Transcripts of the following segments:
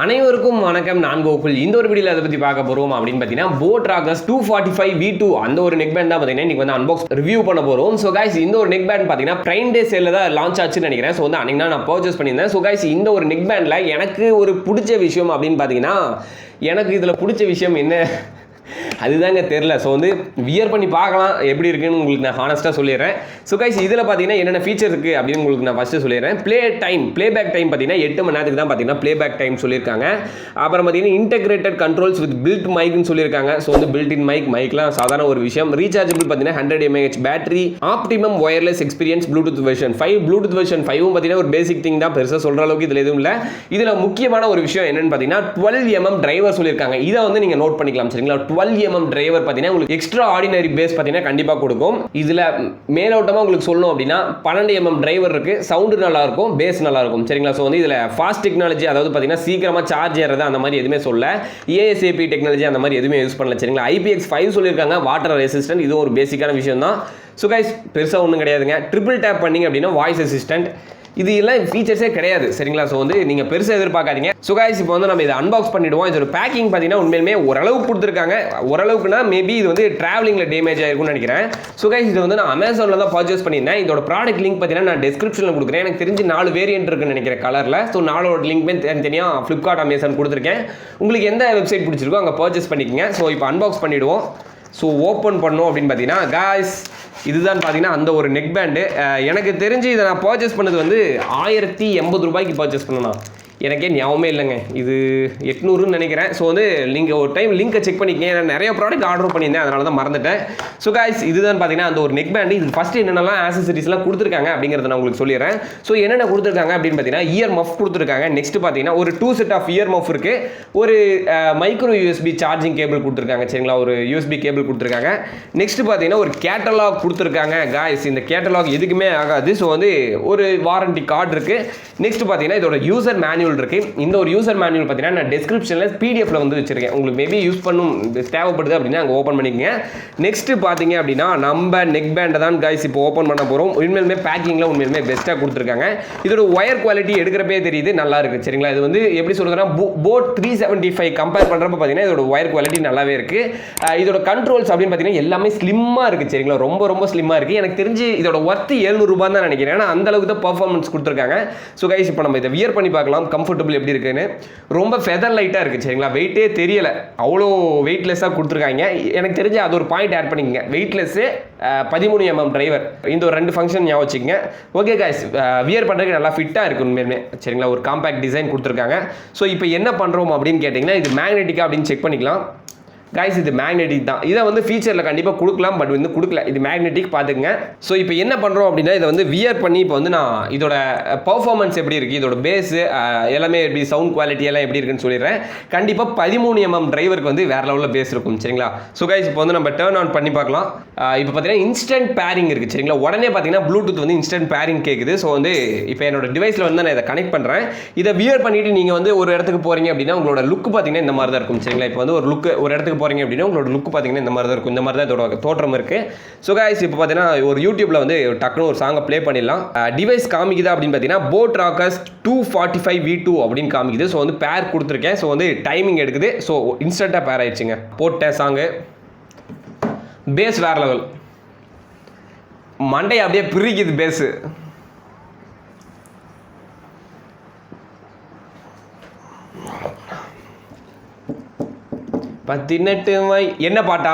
அனைவருக்கும் வணக்கம். நான் கோகுல். இந்த ஒரு வீடியோவில் அதை பற்றி பார்க்க போகிறோம் அப்படின்னு பார்த்தீங்கன்னா Rockerz 245 V2 அந்த ஒரு நெக் பேண்ட் தான் பார்த்தீங்கன்னா இன்றைக்கி வந்து அன்பாக்ஸ் ரிவ்யூ பண்ண போகிறோம். ஸோ கைஸ் இந்த ஒரு நெக் பேண்ட் பார்த்தீங்கன்னா பிரைம் டே சேலில் தான் லான்ச் ஆச்சுன்னு நினைக்கிறேன். ஸோ வந்து அன்றைக்கி நான் பர்ச்சேஸ் பண்ணியிருந்தேன். ஸோ கைஸ் இந்த ஒரு நெக் பேண்டில் எனக்கு ஒரு பிடிச்ச விஷயம் அப்படின்னு பார்த்தீங்கன்னா எனக்கு இதில் பிடிச்ச விஷயம் என்ன அதுதாங்க தெரில. ஸோ வந்து வியர் பண்ணி பார்க்கலாம் எப்படி இருக்குன்னு உங்களுக்கு நான் ஹானஸ்ட்டாக சொல்லிடுறேன். ஸோ கைஸ் இதில் பார்த்தீங்கன்னா என்னென்ன ஃபீச்சர் இருக்குது அப்படின்னு உங்களுக்கு நான் ஃபஸ்ட்டு சொல்லிடுறேன். ப்ளேபேக் டைம் பார்த்தீங்கன்னா 8 மணி நேரத்துக்கு தான் பார்த்தீங்கன்னா ப்ளேபேக் டைம் சொல்லியிருக்காங்க. அப்புறம் பார்த்தீங்கன்னா இன்டெகிரேட்டட் கண்ட்ரோல்ஸ் வித் பில்ட் மைக்னு சொல்லியிருக்காங்க. ஸோ வந்து பில்ட் இன் மைக்லாம் சாதாரண ஒரு விஷயம். ரீசார்ஜபிள் பார்த்தீங்கன்னா 100 mAh battery, optimum wireless experience, Bluetooth version 5 பார்த்தீங்கன்னா ஒரு பேசிக் திங் தான், பெருசாக சொல்கிற அளவுக்கு இதில் எதுவும் இல்லை. இதில் முக்கியமான ஒரு விஷயம் என்னென்னு பார்த்தீங்கன்னா 12 mm டிரைவர் சொல்லியிருக்காங்க. இதை வந்து நீங்கள் நோட் பண்ணிக்கலாம் சரிங்களா. 12 mm டிரைவர் பார்த்தீங்கன்னா உங்களுக்கு எக்ஸ்ட்ரா ஆர்டினரி பேஸ் பார்த்தீங்கன்னா கண்டிப்பாக கொடுக்கும். இதில் மேலோட்டமாக உங்களுக்கு சொல்லணும் அப்படின்னா 12 mm டிரைவர் இருக்கு. சவுண்டு நல்லா இருக்கும், பேஸ் நல்லா இருக்கும் சரிங்களா. ஸோ வந்து இதில் ஃபாஸ்ட் டெக்னாலஜி, அதாவது பார்த்தீங்கன்னா சீக்கிரமாக சார்ஜ் ஏறது அந்த மாதிரி எதுவுமே சொல்ல, ASAP டெக்னாலஜி அந்த மாதிரி எதுவுமே யூஸ் பண்ணல சரிங்களா. IPX5 சொல்லியிருக்காங்க, வாட்டர் ரெசிஸ்டன்ட், இது ஒரு பேசிக்கான விஷயம் தான். ஸோ கைஸ் பெருசாக ஒன்றும் கிடையாதுங்க. ட்ரிபிள் டேப் பண்ணிங்க அப்படின்னா வாய்ஸ் அசிஸ்டன்ட், இது எல்லாம் ஃபீச்சர்ஸே கிடையாது சரிங்களா. ஸோ வந்து நீங்கள் பெருசாக எதிர்பார்க்காதீங்க. ஸோ கைஸ் இப்போ வந்து நம்ம இதை அன்பாக்ஸ் பண்ணிவிடுவோம். இதோட பேக்கிங் பார்த்தீங்கன்னா உண்மையிலுமே ஓரளவுக்கு கொடுத்துருக்காங்க. ஓரளவுக்குனா மேபி இது வந்து ட்ராவலிங்கில் டேமேஜ் ஆயிருக்கும்னு நினைக்கிறேன். ஸோ கைஸ் இது வந்து நான் அமேசானில் தான் பர்ச்சேஸ் பண்ணியிருந்தேன். இதோட ப்ராடக்ட் லிங்க் பார்த்தீங்கன்னா நான் டிஸ்கிரிப்ஷனில் கொடுக்குறேன். எனக்கு தெரிஞ்சு 4 வேரியன்ட் இருக்குன்னு நினைக்கிறேன் கலரில். ஸோ 4 லிங்க்மே தனியாக ஃப்ளிப்கார்ட், அமேசான் கொடுத்துருக்கேன். உங்களுக்கு எந்த வெப்சைட் பிடிச்சிருக்கோ அங்கே பர்ச்சேஸ் பண்ணிக்கோங்க. ஸோ இப்போ அன்பாக்ஸ் பண்ணிவிடுவோம். ஸோ ஓப்பன் பண்ணோம் அப்படின்னு பார்த்தீங்கன்னா காய்ஸ் இதுதான் பார்த்தீங்கன்னா அந்த ஒரு நெக் பேண்டு. எனக்கு தெரிஞ்சு இதை நான் பர்ச்சேஸ் பண்ணது வந்து 1080 ரூபாய்க்கு பர்ச்சேஸ் பண்ணணும். எனக்கே ஞாபகமே இல்லைங்க, இது 800ன்னு நினைக்கிறேன். ஸோ வந்து நீங்கள் ஒரு டைம் லிங்கை செக் பண்ணிக்கங்க. நான் நிறைய ப்ராடக்ட் ஆர்டர் பண்ணியிருந்தேன், அதனால தான் மறந்துட்டேன். ஸோ கைஸ் இதுதான் பார்த்தீங்கன்னா அந்த ஒரு நெக் பேண்டு. இது ஃபஸ்ட்டு என்னென்னலாம் ஆக்சசரிஸ்லாம் கொடுத்துருக்காங்க அப்படிங்கிறத நான் உங்களுக்கு சொல்லிடுறேன். ஸோ என்னென்ன கொடுத்துருக்காங்க அப்படின்னு பார்த்தீங்கன்னா இயர் மஃப் கொடுத்துருக்காங்க. நெக்ஸ்ட் பார்த்தீங்கன்னா ஒரு 2 செட் ஆஃப் இயர் மஃப் இருக்குது. ஒரு மைக்ரோ USB சார்ஜிங் கேபிள் கொடுத்துருக்காங்க சரிங்களா. ஒரு USB கேபிள் கொடுத்துருக்காங்க. நெக்ஸ்ட் பார்த்தீங்கன்னா ஒரு கேட்டலாக் கொடுத்துருக்காங்க. காய்ஸ் இந்த கேட்டலாக் எதுக்குமே ஆகாது. ஸோ வந்து ஒரு வாரண்டி கார்டு இருக்குது. நெக்ஸ்ட் பார்த்தீங்கன்னா இதோட யூசர் மேனுவல் இருக்கு. இந்த ஒரு யூசர் மேனுவல் பார்த்தீங்கன்னா நான் டிஸ்கிரிப்ஷனில் PDFல வந்து வச்சிருக்கேன். உங்களுக்கு மேபி யூஸ் பண்ணும் தேவைப்படுது அப்படின்னா அங்கே ஓப்பன் பண்ணிக்கங்க. நெக்ஸ்ட் பார்த்தீங்க அப்படின்னா நம்ம நெக் பேண்டை தான் கைஸ் இப்போ ஓப்பன் பண்ண போகிறோம். உண்மையிலுமே பேக்கிங்கில் உண்மையிலுமே பெஸ்ட்டாக கொடுத்துருக்காங்க. இதோட ஒயர் குவாலிட்டி எடுக்கிறப்பே தெரியுது, நல்லா இருக்கு சரிங்களா. இது வந்து எப்படி சொல்றதுன்னா போட் 375 கம்பேர் பண்ணுறப்ப பார்த்தீங்கன்னா இதோட ஒயர் குவாலிட்டி நல்லாவே இருக்கு. இதோட கண்ட்ரோல்ஸ் அப்படின்னு பார்த்தீங்கன்னா எல்லாமே ஸ்லிம்மாக இருக்கு சரிங்களா. ரொம்ப ரொம்ப ஸ்லிம்மாக இருக்கு. எனக்கு தெரிஞ்சு இதோட ஒர்த்து 700 ரூபாய் தான் நினைக்கிறேன். ஏன்னா அந்த அளவுக்கு தான் பர்ஃபார்மன்ஸ் கொடுத்துருக்காங்க. ஸோ கைஸ் இப்போ நம்ம இதை வியர் பண்ணி பார்க்கலாம். கம்ஃபர்டபிள் எப்படி இருக்குன்னு. ரொம்ப ஃபெதர் லைட்டாக இருக்குது சரிங்களா. வெயிட்டே தெரியல, அவ்வளோ வெயிட்லெஸ்ஸாக கொடுத்துருக்காங்க. எனக்கு தெரிஞ்சு அது ஒரு பாயிண்ட் ஆட் பண்ணிக்கங்க. வெயிட்லெஸ்ஸு 13 mm டிரைவர், இந்த ஒரு 2 ஃபங்க்ஷன் ஞாபகம் வச்சுக்கங்க. ஓகே கைஸ் வியர் பண்ணுறதுக்கு நல்லா ஃபிட்டாக இருக்குது உண்மையுமே சரிங்களா. ஒரு காம்பேக்ட் டிசைன் கொடுத்துருக்காங்க. ஸோ இப்போ என்ன பண்ணுறோம் அப்படின்னு கேட்டிங்கன்னா இது மேக்னெட்டிக்கா அப்படின்னு செக் பண்ணிக்கலாம். கைஸ் இது மேக்னெட்டிக் தான். இதை வந்து ஃபீச்சரில் கண்டிப்பாக கொடுக்கலாம், பட் வந்து கொடுக்கல. இது மேக்னெட்டிக் பார்த்துக்குங்க. ஸோ இப்போ என்ன பண்ணுறோம் அப்படின்னா இதை வந்து வியர் பண்ணி இப்போ வந்து நான் இதோட பர்ஃபார்மன்ஸ் எப்படி இருக்குது, இதோட பேஸு எல்லாமே எப்படி, சவுண்ட் குவாலிட்டி எல்லாம் எப்படி இருக்குன்னு சொல்லிடுறேன். கண்டிப்பாக 13 mm டிரைவருக்கு வந்து வேறு லெவலில் பேஸ் இருக்கும் சரிங்களா. ஸோ கைஸ் இப்போ வந்து நம்ம டர்ன் ஆன் பண்ணி பார்க்கலாம். இப்போ பார்த்தீங்கன்னா இன்ஸ்டன்ட் பேரிங் இருக்குது சரிங்களா. உடனே பார்த்தீங்கன்னா ப்ளூடூத் வந்து இன்ஸ்டன்ட் பேரிங் கேட்குது. ஸோ வந்து இப்போ என்னோட டிவைஸில் வந்து நான் இதை கனெக்ட் பண்ணுறேன். இதை வியர் பண்ணிவிட்டு நீங்கள் வந்து ஒரு இடத்துக்கு போகிறீங்க அப்படின்னா உங்களோட லுக் பார்த்தீங்கன்னா இந்த மாதிரி தான் இருக்கும் சரிங்களா. இப்போ வந்து ஒரு இடத்துக்கு போறீங்க அப்படின்னா உங்களோட லுக் பார்த்தீங்கன்னா இந்த மாதிரி தான் இருக்கும். இந்த மாதிரி தான் இதோட தோற்றம் இருக்கு. ஸோ கைஸ் இப்போ பார்த்தீங்கன்னா ஒரு யூடியூப்ல வந்து டக்குனு ஒரு சாங்கை ப்ளே பண்ணிடலாம். டிவைஸ் காமிக்குதா அப்படின்னு பார்த்தீங்கன்னா Rockerz 245 V2 அப்படின்னு காமிக்குது. ஸோ வந்து பேர் கொடுத்துருக்கேன். ஸோ வந்து டைமிங் எடுக்குது. ஸோ இன்ஸ்டன்ட்டாக பேர் ஆயிடுச்சுங்க. போட்ட சாங்கு பேஸ் வேற லெவல், மண்டை அப்படியே பிரிக்குது பேஸு. என்ன பாட்டா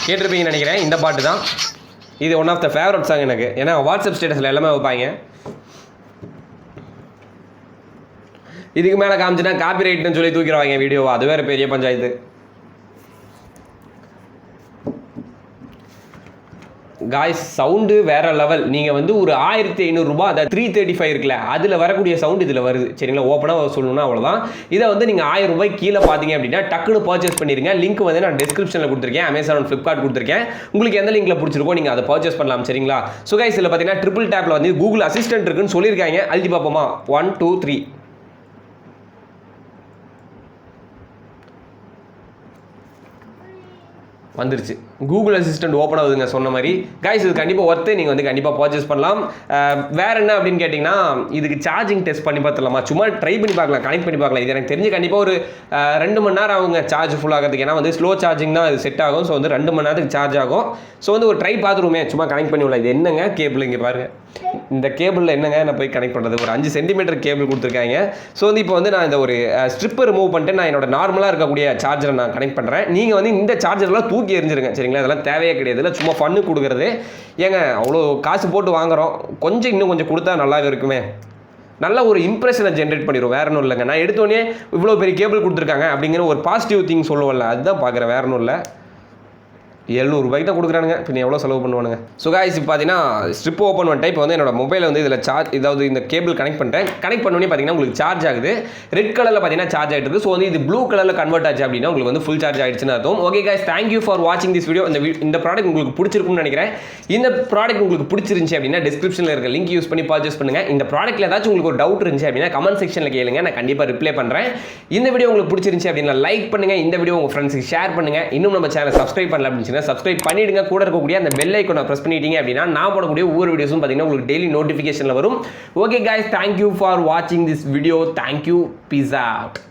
கேட்டிருப்பீங்கன்னு நினைக்கிறேன். இந்த பாட்டு தான் இது one of the favourite song எனக்கு. ஏன்னா வாட்ஸ்அப் ஸ்டேட்டஸில் எல்லாமே வைப்பாங்க. இதுக்கு மேலே காமிச்சுன்னா காப்பி ரைட்னு சொல்லி தூக்கிடுவாங்க வீடியோவா, அது வேறு பெரிய பஞ்சாயத்து. காய்ஸ் சவுண்டு வேற லெவல். நீங்கள் வந்து ஒரு 1500 ரூபாய், அதாவது 335 இருக்குல்ல, அதில் வரக்கூடிய சவுண்ட் இதில் வருது சரிங்களா. ஓப்பனாக சொல்லணும்னா அவ்வளோதான். இதை வந்து நீங்கள் 1000 ரூபாய் கீழே பார்த்தீங்க அப்படின்னா டக்குனு பர்ச்சேஸ் பண்ணிடுங்க. லிங்க் வந்து நான் டிஸ்கிரிப்ஷனில் கொடுத்துருக்கேன். அமேசான், ஃப்ளிப்கார்ட் கொடுத்துருக்கேன். உங்களுக்கு எந்த லிங்க்ல பிடிச்சிருக்கோ நீங்கள் அதை பர்ச்சேஸ் பண்ணலாம் சரிங்களா. ஸோ கைஸ் இதில் பார்த்தீங்கன்னா ட்ரிபிள் டேப்பில் வந்து கூகுள் அசிஸ்டன்ட் இருக்குன்னு சொல்லியிருக்காங்க. அழுத்தி பார்ப்போமா. 1 2 3 வந்துருச்சு. கூகுள் அசிஸ்டன்ட் ஓப்பன் ஆகுதுங்க சொன்ன மாதிரி. கைஸ் இது கண்டிப்பாக ஒர்த்து, நீங்கள் வந்து கண்டிப்பாக பர்ச்சேஸ் பண்ணலாம். வேறு என்ன அப்படின்னு கேட்டிங்கன்னா, இதுக்கு சார்ஜிங் டெஸ்ட் பண்ணி பார்த்துலாமா, சும்மா ட்ரை பண்ணி பார்க்கலாம், கனெக்ட் பண்ணி பார்க்கலாம். இது எனக்கு தெரிஞ்சு கண்டிப்பாக ஒரு 2 மணி நேரம் ஆகுங்க சார்ஜ் ஃபுல் ஆகிறதுக்கு. ஏன்னா வந்து ஸ்லோ சார்ஜிங் தான் இது செட் ஆகும். ஸோ வந்து 2 மணி நேரத்துக்கு சார்ஜ் ஆகும். ஸோ வந்து ஒரு ட்ரை பார்த்துருவோமே, சும்மா கனெக்ட் பண்ணி விடலாம். இது என்னங்க கேபிள் இங்கே பாருங்கள், இந்த கேபிளில் என்னங்க நான் போய் கனெக்ட் பண்ணுறது, ஒரு 5 சென்டிமீட்டர் கேபிள் கொடுத்துருக்காங்க. ஸோ வந்து இப்போ வந்து நான் இந்த ஒரு ஸ்ட்ரிப்பை ரிமூவ் பண்ணிட்டு நான் என்னோட நார்மலாக இருக்கக்கூடிய சார்ஜரை நான் கனெக்ட் பண்ணுறேன். நீங்கள் வந்து இந்த சார்ஜர்லாம் தூக்கி எறிஞ்சிருங்க சரிங்களா, அதெல்லாம் தேவையே கிடையாது. இல்லை சும்மா ஃபன்னு கொடுக்குறது. ஏங்க அவ்வளோ காசு போட்டு வாங்குகிறோம், இன்னும் கொஞ்சம் கொடுத்தா நல்லா இருக்குமே. நல்ல ஒரு இம்ப்ரெஷனை ஜென்ரேட் பண்ணிடும், வேற ஒன்றும் இல்லைங்க. நான் எடுத்தோடனே இவ்வளோ பெரிய கேபிள் கொடுத்துருக்காங்க அப்படிங்கிற ஒரு பாசிட்டிவ் திங் சொல்லுவோம்ல, அதுதான் பார்க்குறேன், வேற ஒன்றும் இல்லை. 700 ரூபாய்க்கு தான் கொடுக்குறானுங்க, பின்ன எவ்வளோ செலவு பண்ணுவானுங்க. ஸோ கைஸ் இப்போ பார்த்தீங்கன்னா ஸ்ட்ரிப் ஓப்பன் பண்ணிட்டு இப்போ வந்து என்னோட மொபைலில் வந்து இதில் சார்ஜ், இதாவது இந்த கேபிள் கனெக்ட் பண்ணிட்டேன். கனெக்ட் பண்ணோன்னே பார்த்தீங்கன்னா உங்களுக்கு சார்ஜ் ஆகுது. ரெட் கலரில் பார்த்தீங்கன்னா சார்ஜ் ஆகிட்டு இருக்குது. ஸோ வந்து இது ப்ளூ கலரில் கன்வெர்ட் ஆச்சு அப்படின்னா உங்களுக்கு வந்து ஃபுல் சார்ஜ் ஆகிடுச்சுன்னு அர்த்தம். ஓகே கைஸ், தேங்க்யூ ஃபார் வாட்சிங் திஸ் வீடியோ. இந்த ப்ராடக்ட் உங்களுக்கு பிடிச்சிருக்கும்னு நினைக்கிறேன். இந்த ப்ராடக்ட் உங்களுக்கு பிடிச்சிருந்துச்சு அப்படின்னா டிஸ்கிரிப்ஷனில் இருக்க லிங்க் யூஸ் பண்ணி பர்ச்சேஸ் பண்ணுங்கள். இந்த ப்ராடக்ட்டில் ஏதாச்சும் உங்களுக்கு ஒரு டவுட் இருந்துச்சு அப்படின்னா கமெண்ட் செக்ஷனில் கேளுங்க, நான் கண்டிப்பாக ரிப்ளை பண்ணுறேன். இந்த வீடியோ உங்களுக்கு பிடிச்சிருந்துச்சு அப்படின்னா லைக் பண்ணுங்கள், இந்த வீடியோ உங்கள் ஃப்ரெண்ட்ஸுக்கு ஷேர் பண்ணுங்கள். இன்னும் நம்ம சேனல் சப்ஸ்கிரைப் பண்ணல அப்படின்னு சப்ஸ்கிரைப் பண்ணிவிடுங்க. கூட இருக்கக்கூடிய அந்த பெல் ஐகானை பிரஸ் பண்ணிட்டீங்க அப்படின்னா நான் போடக்கூடிய ஒவ்வொரு வீடியோஸும் பார்த்தீங்கன்னா உங்களுக்கு டெய்லி நோட்டிஃபிகேஷனில் வரும். ஓகே கைஸ், தேங்க்யூ ஃபார் வாட்சிங் this video. Thank you, peace out.